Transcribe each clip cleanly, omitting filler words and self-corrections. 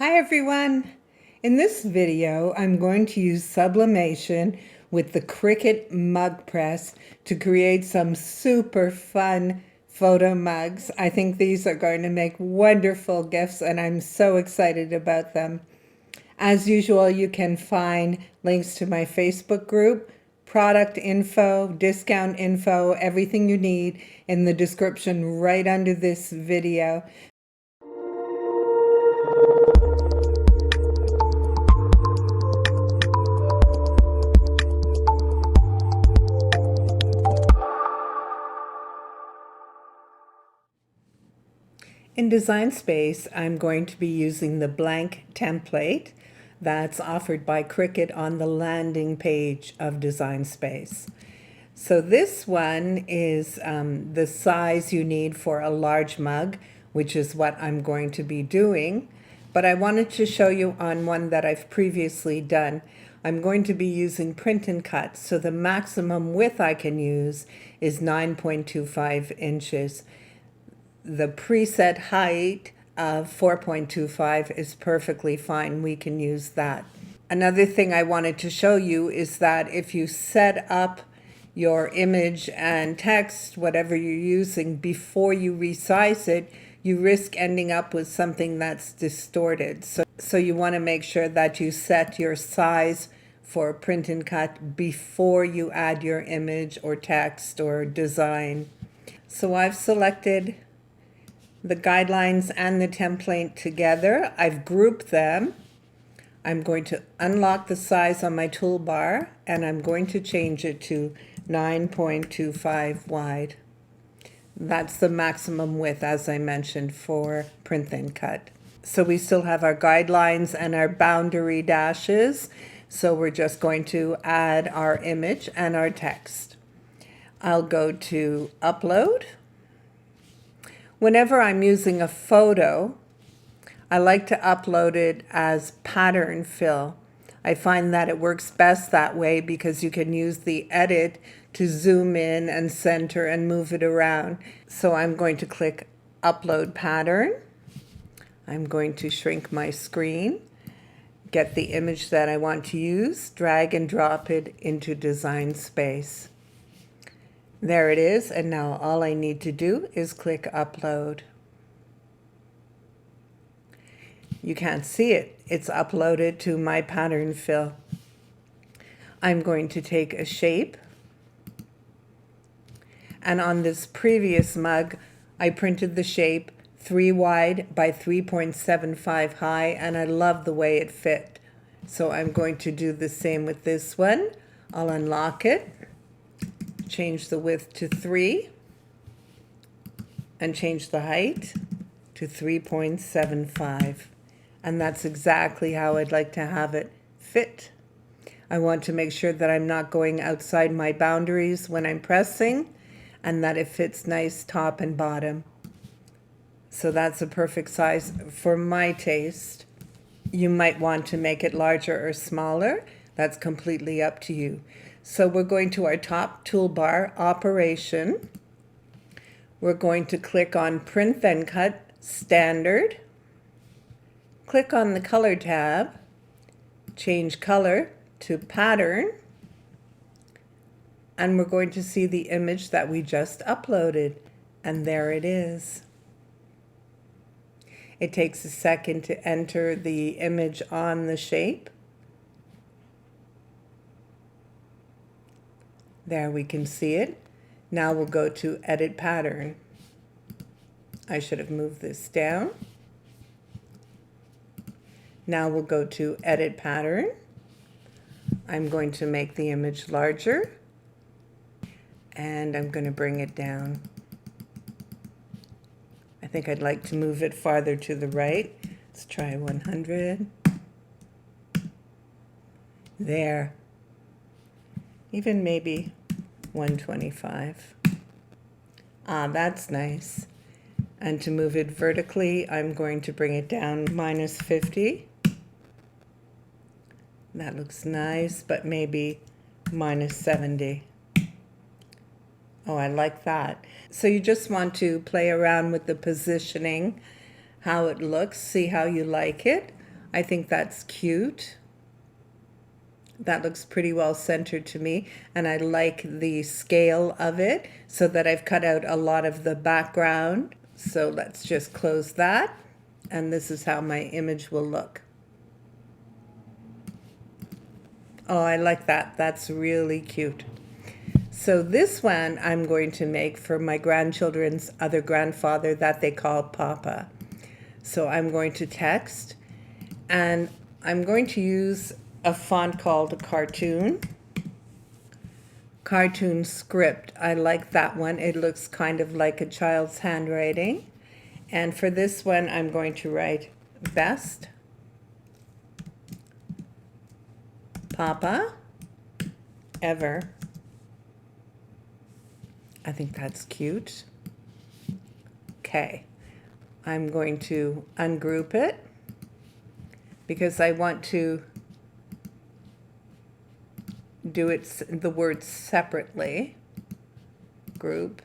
Hi everyone! In this video, I'm going to use sublimation with the Cricut Mug Press to create some super fun photo mugs. I think these are going to make wonderful gifts and I'm so excited about them. As usual, you can find links to my Facebook group, product info, discount info, everything you need in the description right under this video. In Design Space, I'm going to be using the blank template that's offered by Cricut on the landing page of Design Space. So this one is the size you need for a large mug, which is what I'm going to be doing. But I wanted to show you on one that I've previously done. I'm going to be using print and cut, so the maximum width I can use is 9.25 inches. The preset height of 4.25 is perfectly fine. We can use that. Another thing I wanted to show you is that if you set up your image and text, whatever you're using, before you resize it, you risk ending up with something that's distorted. So you want to make sure that you set your size for print and cut before you add your image or text or design. So I've selected the guidelines and the template together. I've grouped them. I'm going to unlock the size on my toolbar and I'm going to change it to 9.25 wide. That's the maximum width, as I mentioned, for print and cut. So we still have our guidelines and our boundary dashes. So we're just going to add our image and our text. I'll go to Upload. Whenever I'm using a photo, I like to upload it as pattern fill. I find that it works best that way because you can use the edit to zoom in and center and move it around. So I'm going to click Upload Pattern. I'm going to shrink my screen, get the image that I want to use, drag and drop it into Design Space. There it is, and now all I need to do is click Upload. You can't see it. It's uploaded to my pattern fill. I'm going to take a shape. And on this previous mug, I printed the shape 3 wide by 3.75 high, and I love the way it fit. So I'm going to do the same with this one. I'll unlock it. Change the width to 3 and change the height to 3.75. And that's exactly how I'd like to have it fit. I want to make sure that I'm not going outside my boundaries when I'm pressing and that it fits nice top and bottom. So that's a perfect size for my taste. You might want to make it larger or smaller. That's completely up to you. So we're going to our top toolbar, Operation. We're going to click on Print Then Cut Standard. Click on the Color tab, change color to Pattern, and we're going to see the image that we just uploaded, and there it is. It takes a second to enter the image on the shape. There we can see it. Now we'll go to Edit Pattern. I should have moved this down. Now we'll go to Edit Pattern. I'm going to make the image larger and I'm going to bring it down. I think I'd like to move it farther to the right. Let's try 100. There. Even maybe 125. Ah, that's nice. And to move it vertically, I'm going to bring it down -50. That looks nice, but maybe -70. Oh, I like that. So you just want to play around with the positioning, how it looks, see how you like it. I think that's cute. That looks pretty well centered to me, and I like the scale of it so that I've cut out a lot of the background. So let's just close that, and this is how my image will look. Oh, I like that. That's really cute. So this one I'm going to make for my grandchildren's other grandfather that they call Papa. So I'm going to text, and I'm going to use a font called Cartoon Script. I like that one. It looks kind of like a child's handwriting. And for this one, I'm going to write best Papa ever. I think that's cute. Okay, I'm going to ungroup it because I want to do the words separately. Group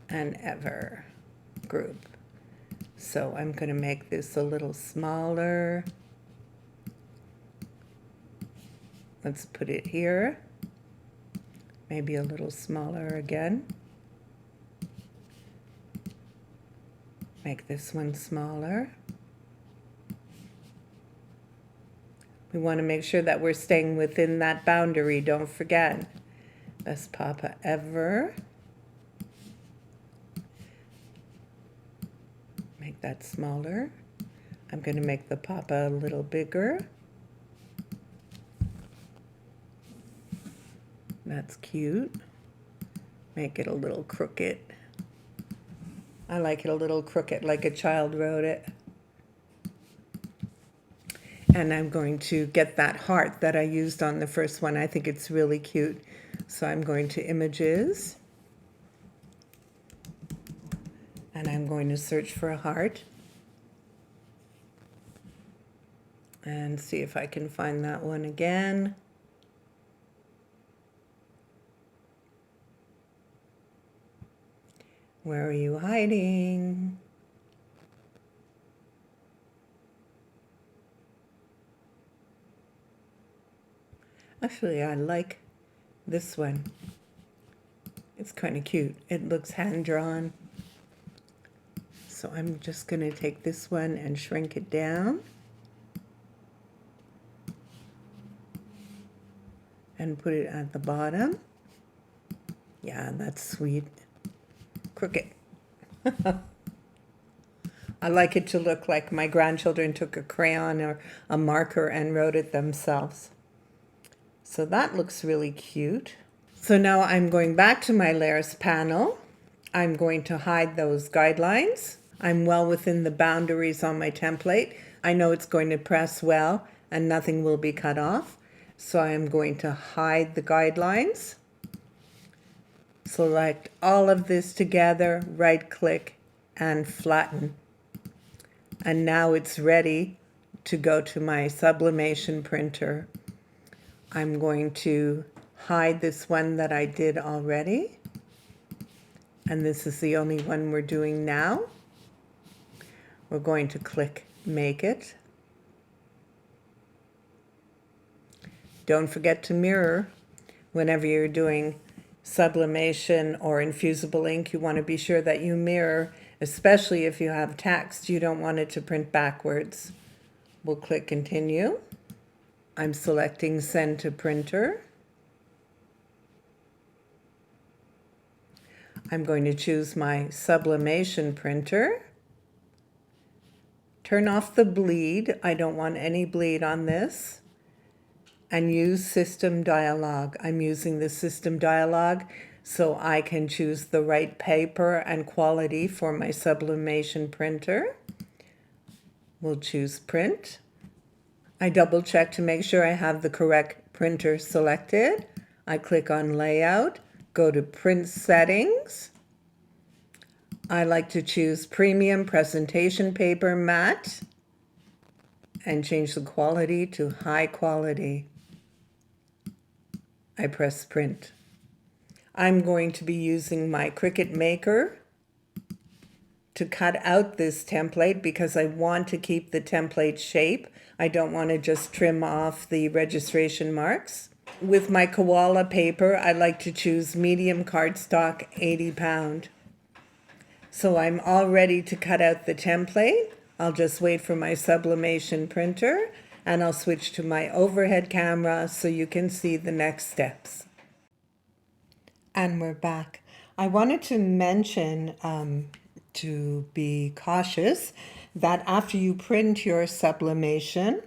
and ever. Group. So I'm going to make this a little smaller. Let's put it here. Maybe a little smaller again. Make this one smaller. We want to make sure that we're staying within that boundary, don't forget. Best Papa ever. Make that smaller. I'm going to make the Papa a little bigger. That's cute. Make it a little crooked. I like it a little crooked, like a child wrote it. And I'm going to get that heart that I used on the first one. I think it's really cute. So I'm going to Images. And I'm going to search for a heart. And see if I can find that one again. Where are you hiding? Actually, I like this one. It's kind of cute. It looks hand-drawn. So I'm just going to take this one and shrink it down. And put it at the bottom. Yeah, that's sweet. Crooked. I like it to look like my grandchildren took a crayon or a marker and wrote it themselves. So that looks really cute. So now I'm going back to my layers panel. I'm going to hide those guidelines. I'm well within the boundaries on my template. I know it's going to press well and nothing will be cut off. So I'm going to hide the guidelines. Select all of this together, right click and flatten. And now it's ready to go to my sublimation printer. I'm going to hide this one that I did already. And this is the only one we're doing now. We're going to click Make It. Don't forget to mirror whenever you're doing sublimation or infusible ink. You want to be sure that you mirror, especially if you have text. You don't want it to print backwards. We'll click Continue. I'm selecting Send to Printer. I'm going to choose my sublimation printer. Turn off the bleed. I don't want any bleed on this. And use System Dialog. I'm using the System Dialog so I can choose the right paper and quality for my sublimation printer. We'll choose Print. I double check to make sure I have the correct printer selected. I click on Layout, go to Print Settings. I like to choose Premium Presentation Paper Matte and change the quality to High Quality. I press Print. I'm going to be using my Cricut Maker to cut out this template because I want to keep the template shape. I don't want to just trim off the registration marks. With my koala paper, I like to choose medium cardstock, 80 pound. So I'm all ready to cut out the template. I'll just wait for my sublimation printer and I'll switch to my overhead camera so you can see the next steps. And we're back. I wanted to mention to be cautious that after you print your sublimation,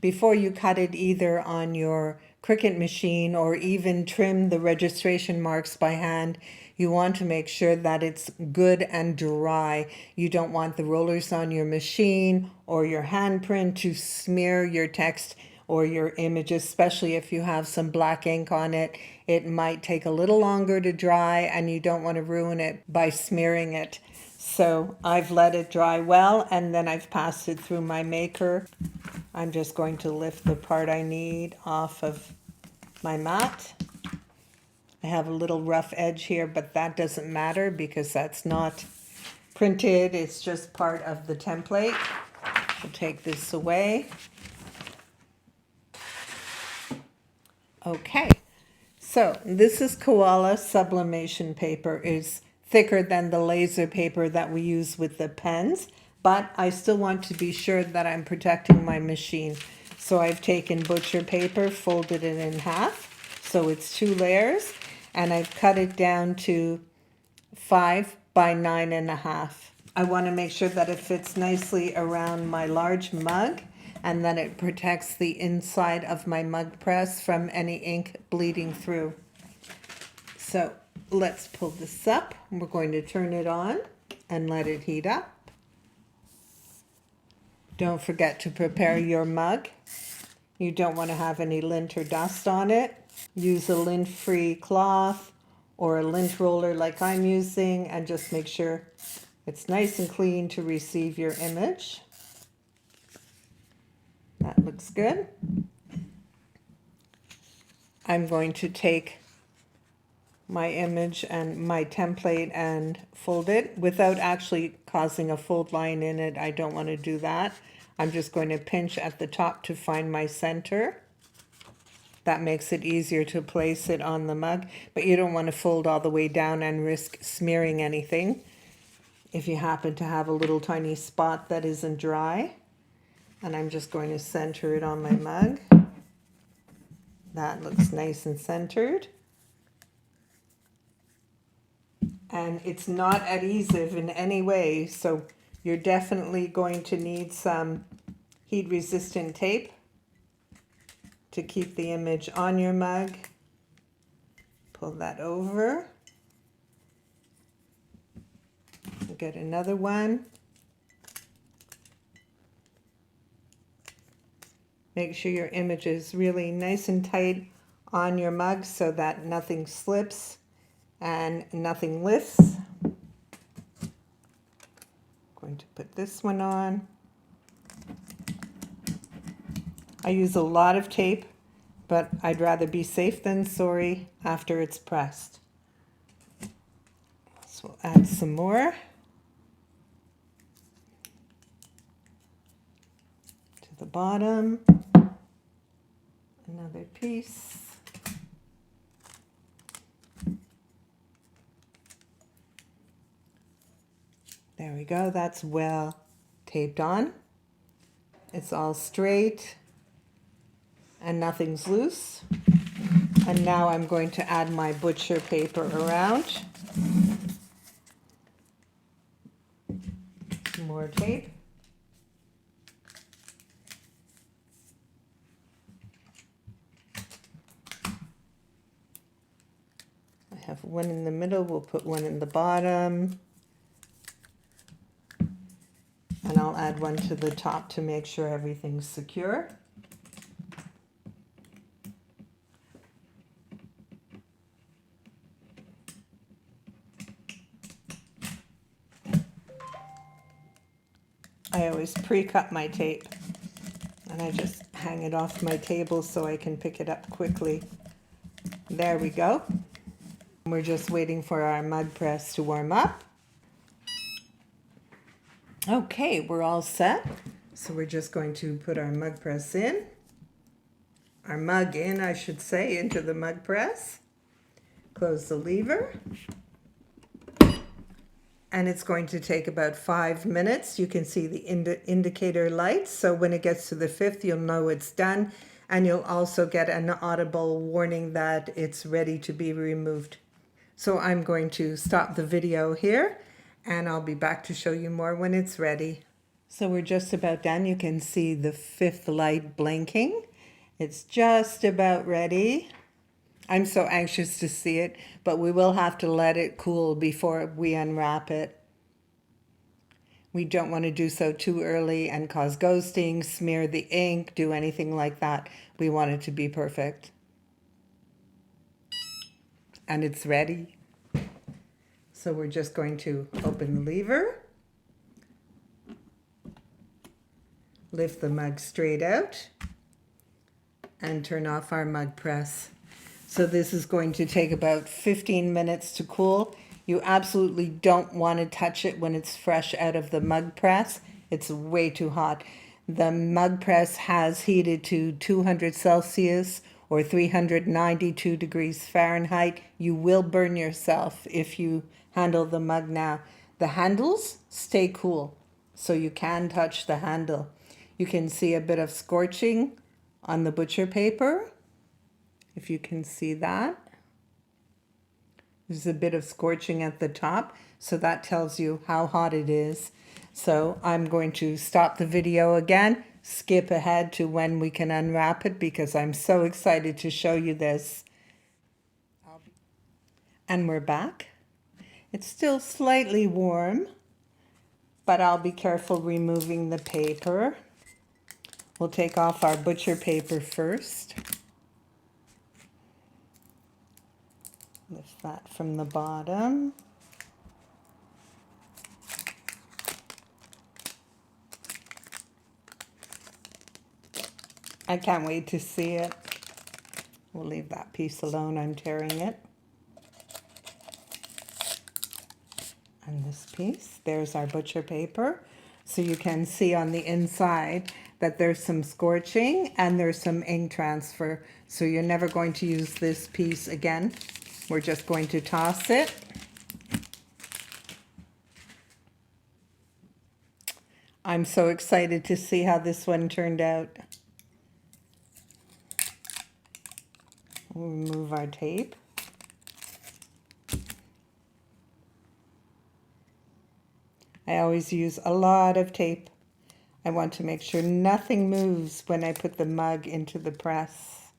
before you cut it either on your Cricut machine or even trim the registration marks by hand, you want to make sure that it's good and dry. You don't want the rollers on your machine or your handprint to smear your text or your image, especially if you have some black ink on it. It might take a little longer to dry and you don't want to ruin it by smearing it. So I've let it dry well and then I've passed it through my maker. I'm just going to lift the part I need off of my mat. I have a little rough edge here, but that doesn't matter because that's not printed. It's just part of the template. I'll take this away. Okay, so this is koala sublimation paper. It's thicker than the laser paper that we use with the pens, but I still want to be sure that I'm protecting my machine. So I've taken butcher paper, folded it in half, so it's 2 layers, and I've cut it down to 5 by 9.5. I want to make sure that it fits nicely around my large mug and that it protects the inside of my mug press from any ink bleeding through. So let's pull this up. We're going to turn it on and let it heat up. Don't forget to prepare your mug. You don't want to have any lint or dust on it. Use a lint-free cloth or a lint roller like I'm using and just make sure it's nice and clean to receive your image. That looks good. I'm going to take my image and my template and fold it without actually causing a fold line in it. I don't want to do that. I'm just going to pinch at the top to find my center. That makes it easier to place it on the mug, but you don't want to fold all the way down and risk smearing anything if you happen to have a little tiny spot that isn't dry. And I'm just going to center it on my mug. That looks nice and centered. And it's not adhesive in any way, so you're definitely going to need some heat resistant tape to keep the image on your mug. Pull that over. Get another one. Make sure your image is really nice and tight on your mug so that nothing slips and nothing lifts. Going to put this one on. I use a lot of tape, but I'd rather be safe than sorry after it's pressed. So we'll add some more to the bottom. Another piece. There we go, that's well taped on. It's all straight and nothing's loose. And now I'm going to add my butcher paper around. More tape. I have one in the middle, we'll put one in the bottom. And I'll add one to the top to make sure everything's secure. I always pre-cut my tape and I just hang it off my table so I can pick it up quickly. There we go. We're just waiting for our mug press to warm up. Okay, we're all set. So we're just going to put our mug press in. Our mug in, I should say, into the mug press. Close the lever. And it's going to take about 5 minutes. You can see the indicator lights. So when it gets to the 5th, you'll know it's done. And you'll also get an audible warning that it's ready to be removed. So I'm going to stop the video here and I'll be back to show you more when it's ready. So we're just about done. You can see the 5th light blinking. It's just about ready. I'm so anxious to see it, but we will have to let it cool before we unwrap it. We don't want to do so too early and cause ghosting, smear the ink, do anything like that. We want it to be perfect. And it's ready. So we're just going to open the lever, lift the mug straight out, and turn off our mug press. So this is going to take about 15 minutes to cool. You absolutely don't want to touch it when it's fresh out of the mug press. It's way too hot. The mug press has heated to 200 Celsius or 392 degrees Fahrenheit. You will burn yourself if you handle the mug now. The handles stay cool, so you can touch the handle. You can see a bit of scorching on the butcher paper, if you can see that. There's a bit of scorching at the top, so that tells you how hot it is. So I'm going to stop the video again, skip ahead to when we can unwrap it because I'm so excited to show you this. And we're back. It's still slightly warm, but I'll be careful removing the paper. We'll take off our butcher paper first. Lift that from the bottom. I can't wait to see it. We'll leave that piece alone, I'm tearing it. And this piece, there's our butcher paper. So you can see on the inside that there's some scorching and there's some ink transfer. So you're never going to use this piece again. We're just going to toss it. I'm so excited to see how this one turned out. We'll remove our tape. I always use a lot of tape. I want to make sure nothing moves when I put the mug into the press.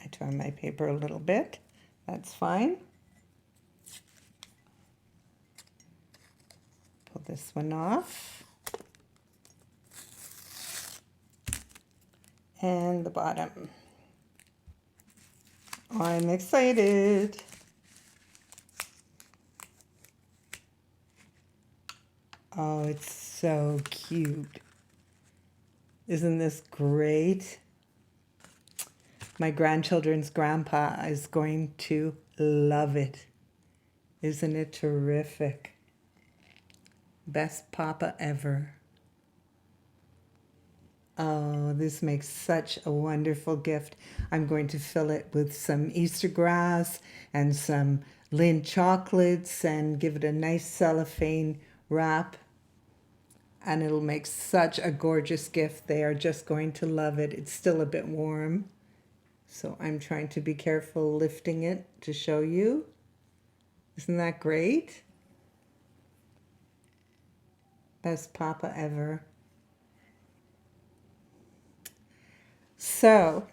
I turn my paper a little bit. That's fine. Pull this one off. And the bottom. I'm excited. Oh, it's so cute. Isn't this great? My grandchildren's grandpa is going to love it. Isn't it terrific? Best papa ever. Oh, this makes such a wonderful gift. I'm going to fill it with some Easter grass and some Lindt chocolates and give it a nice cellophane wrap. And it'll make such a gorgeous gift. They are just going to love it. It's still a bit warm, so I'm trying to be careful lifting it to show you. Isn't that great? Best papa ever. So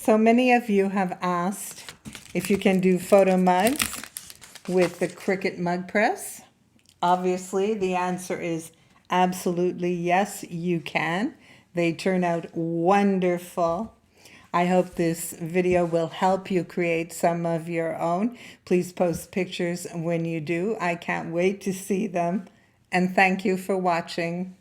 many of you have asked if you can do photo mugs with the Cricut Mug Press. Obviously, the answer is absolutely yes, you can. They turn out wonderful. I hope this video will help you create some of your own. Please post pictures when you do. I can't wait to see them. And thank you for watching.